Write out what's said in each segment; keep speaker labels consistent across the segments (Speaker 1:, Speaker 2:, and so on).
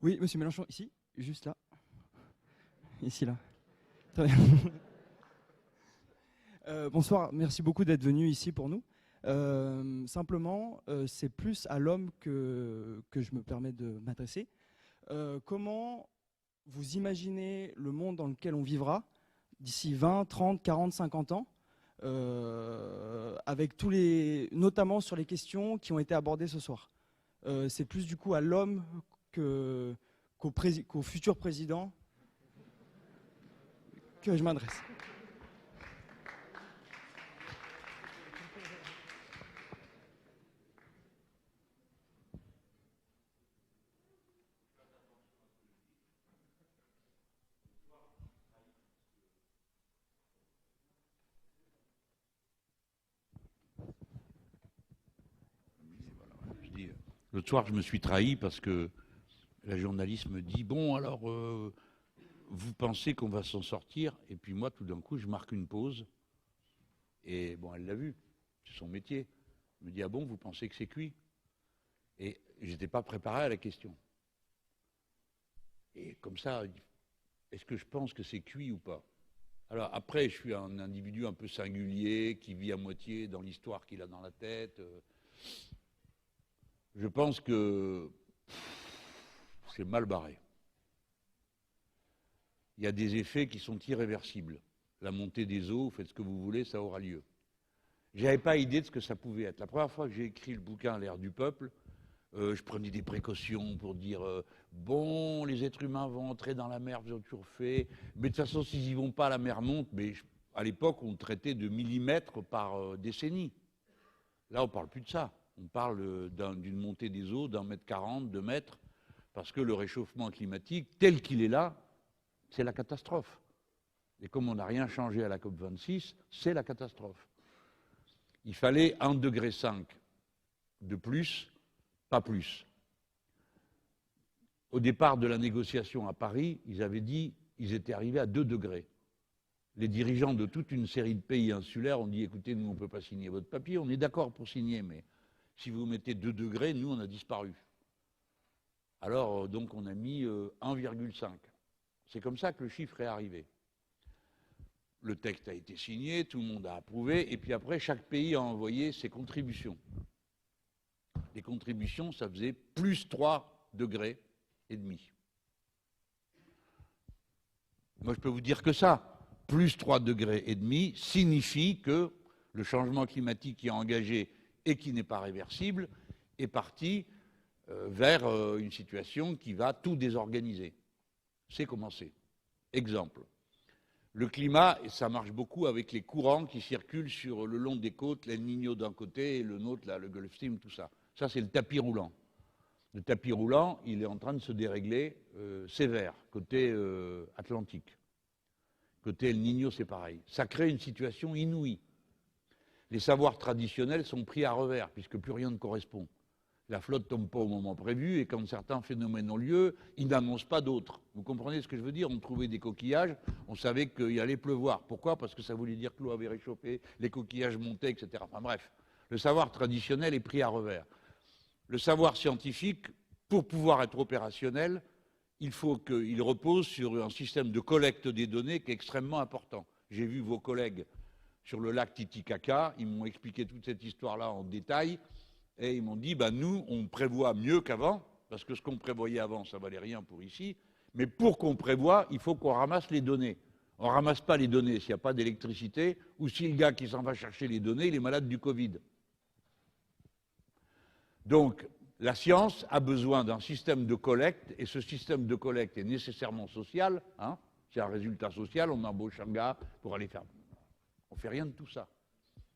Speaker 1: Oui, monsieur Mélenchon, ici, juste là. Ici, là. Très bien. Bonsoir, merci beaucoup d'être venu ici pour nous. Simplement, c'est plus à l'homme que je me permets de m'adresser. Comment vous imaginez le monde dans lequel on vivra d'ici 20, 30, 40, 50 ans, avec tous les, notamment sur les questions qui ont été abordées ce soir. C'est plus du coup à l'homme qu'au futur président que je m'adresse.
Speaker 2: Je dis, l'autre soir, je me suis trahi parce que la journaliste me dit, bon, alors, vous pensez qu'on va s'en sortir? Et puis moi, tout d'un coup, je marque une pause. Et bon, elle l'a vu, c'est son métier. Elle me dit, ah bon, vous pensez que c'est cuit? Et je n'étais pas préparé à la question. Et comme ça, est-ce que je pense que c'est cuit ou pas? Alors après, je suis un individu un peu singulier, qui vit à moitié dans l'histoire qu'il a dans la tête. Je pense que c'est mal barré. Il y a des effets qui sont irréversibles. La montée des eaux, faites ce que vous voulez, ça aura lieu. Je n'avais pas idée de ce que ça pouvait être. La première fois que j'ai écrit le bouquin L'ère du peuple, je prenais des précautions pour dire bon, les êtres humains vont entrer dans la mer, ils ont toujours fait, mais de toute façon, s'ils n'y vont pas, la mer monte. Mais à l'époque, on traitait de millimètres par décennie. Là, on ne parle plus de ça. On parle d'une montée des eaux d'1,40 m, 2 mètres, parce que le réchauffement climatique, tel qu'il est là, c'est la catastrophe. Et comme on n'a rien changé à la COP26, c'est la catastrophe. Il fallait 1,5 degré de plus, pas plus. Au départ de la négociation à Paris, ils avaient dit qu'ils étaient arrivés à 2 degrés. Les dirigeants de toute une série de pays insulaires ont dit, écoutez, nous, on ne peut pas signer votre papier, on est d'accord pour signer, mais si vous mettez 2 degrés, nous, on a disparu. Alors, donc, on a mis 1,5. C'est comme ça que le chiffre est arrivé. Le texte a été signé, tout le monde a approuvé, et puis après, chaque pays a envoyé ses contributions. Les contributions, ça faisait plus 3 degrés et demi. Moi, je peux vous dire que ça. Plus 3 degrés et demi signifie que le changement climatique qui est engagé et qui n'est pas réversible est parti vers une situation qui va tout désorganiser. C'est commencé. Exemple. Le climat, et ça marche beaucoup avec les courants qui circulent sur le long des côtes, l'El Niño d'un côté et le nôtre, là, le Gulf Stream, tout ça. Ça, c'est le tapis roulant. Le tapis roulant, il est en train de se dérégler sévère, côté Atlantique. Côté El Niño, c'est pareil. Ça crée une situation inouïe. Les savoirs traditionnels sont pris à revers, puisque plus rien ne correspond. La flotte ne tombe pas au moment prévu, et quand certains phénomènes ont lieu, ils n'annoncent pas d'autres. Vous comprenez ce que je veux dire? On trouvait des coquillages, on savait qu'il allait pleuvoir. Pourquoi? Parce que ça voulait dire que l'eau avait réchauffé, les coquillages montaient, etc. Enfin bref, le savoir traditionnel est pris à revers. Le savoir scientifique, pour pouvoir être opérationnel, il faut qu'il repose sur un système de collecte des données qui est extrêmement important. J'ai vu vos collègues sur le lac Titicaca, ils m'ont expliqué toute cette histoire-là en détail, et ils m'ont dit, nous, on prévoit mieux qu'avant, parce que ce qu'on prévoyait avant, ça valait rien pour ici, mais pour qu'on prévoie, il faut qu'on ramasse les données. On ne ramasse pas les données s'il n'y a pas d'électricité, ou si le gars qui s'en va chercher les données, il est malade du Covid. Donc, la science a besoin d'un système de collecte, et ce système de collecte est nécessairement social. C'est un résultat social, on embauche un gars pour aller faire... On ne fait rien de tout ça.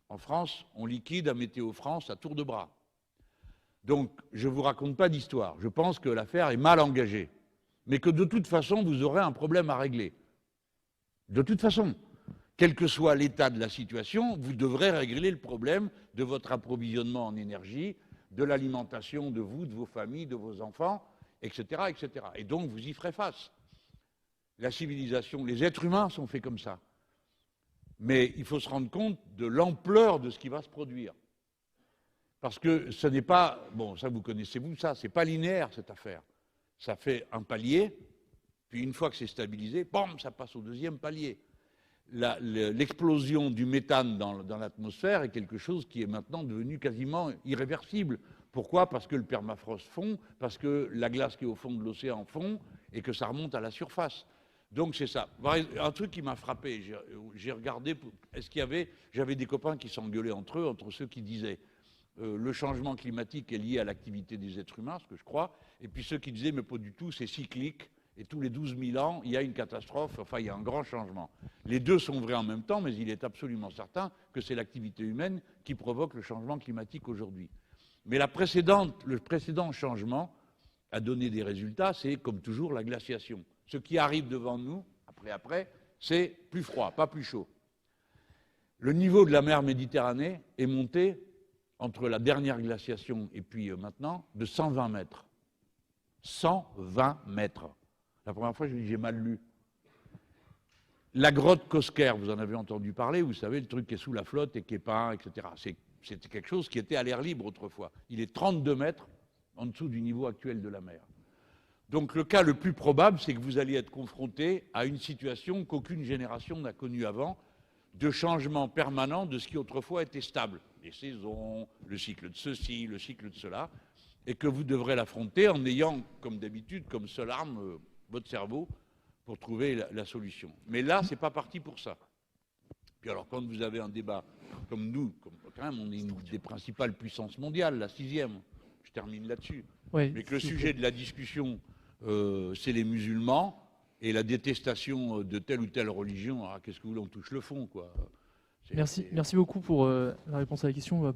Speaker 2: En France, on liquide à Météo France à tour de bras. Donc, je ne vous raconte pas d'histoire. Je pense que l'affaire est mal engagée, mais que de toute façon, vous aurez un problème à régler. De toute façon, quel que soit l'état de la situation, vous devrez régler le problème de votre approvisionnement en énergie, de l'alimentation de vous, de vos familles, de vos enfants, etc., etc. Et donc, vous y ferez face. La civilisation, les êtres humains sont faits comme ça. Mais il faut se rendre compte de l'ampleur de ce qui va se produire. Parce que ce n'est pas, bon, ça vous connaissez-vous, ça, c'est pas linéaire cette affaire. Ça fait un palier, puis une fois que c'est stabilisé, bam, ça passe au deuxième palier. L'explosion du méthane dans l'atmosphère est quelque chose qui est maintenant devenu quasiment irréversible. Pourquoi? Parce que le permafrost fond, parce que la glace qui est au fond de l'océan fond, et que ça remonte à la surface. Donc c'est ça. Un truc qui m'a frappé, j'ai regardé, j'avais des copains qui s'engueulaient entre eux, entre ceux qui disaient le changement climatique est lié à l'activité des êtres humains, ce que je crois, et puis ceux qui disaient mais pas du tout, c'est cyclique, et tous les 12 000 ans, il y a une catastrophe, enfin il y a un grand changement. Les deux sont vrais en même temps, mais il est absolument certain que c'est l'activité humaine qui provoque le changement climatique aujourd'hui. Mais le précédent changement a donné des résultats, c'est comme toujours la glaciation. Ce qui arrive devant nous, après, c'est plus froid, pas plus chaud. Le niveau de la mer Méditerranée est monté, entre la dernière glaciation et puis maintenant, de 120 mètres. 120 mètres. La première fois, j'ai mal lu. La grotte Cosquer, vous en avez entendu parler, vous savez, le truc qui est sous la flotte et qui est peint, etc. C'était quelque chose qui était à l'air libre autrefois. Il est 32 mètres en dessous du niveau actuel de la mer. Donc le cas le plus probable, c'est que vous alliez être confronté à une situation qu'aucune génération n'a connue avant, de changement permanent de ce qui autrefois était stable. Les saisons, le cycle de ceci, le cycle de cela, et que vous devrez l'affronter en ayant, comme d'habitude, comme seule arme, votre cerveau, pour trouver la solution. Mais là, c'est pas parti pour ça. Puis alors, quand vous avez un débat comme nous, quand même, on est une des principales puissances mondiales, la 6e, je termine là-dessus,
Speaker 3: Oui,
Speaker 2: mais que le sujet de la discussion, c'est les musulmans, et la détestation de telle ou telle religion, qu'est-ce que vous voulez, on touche le fond, quoi.
Speaker 3: merci beaucoup pour la réponse à la question. On va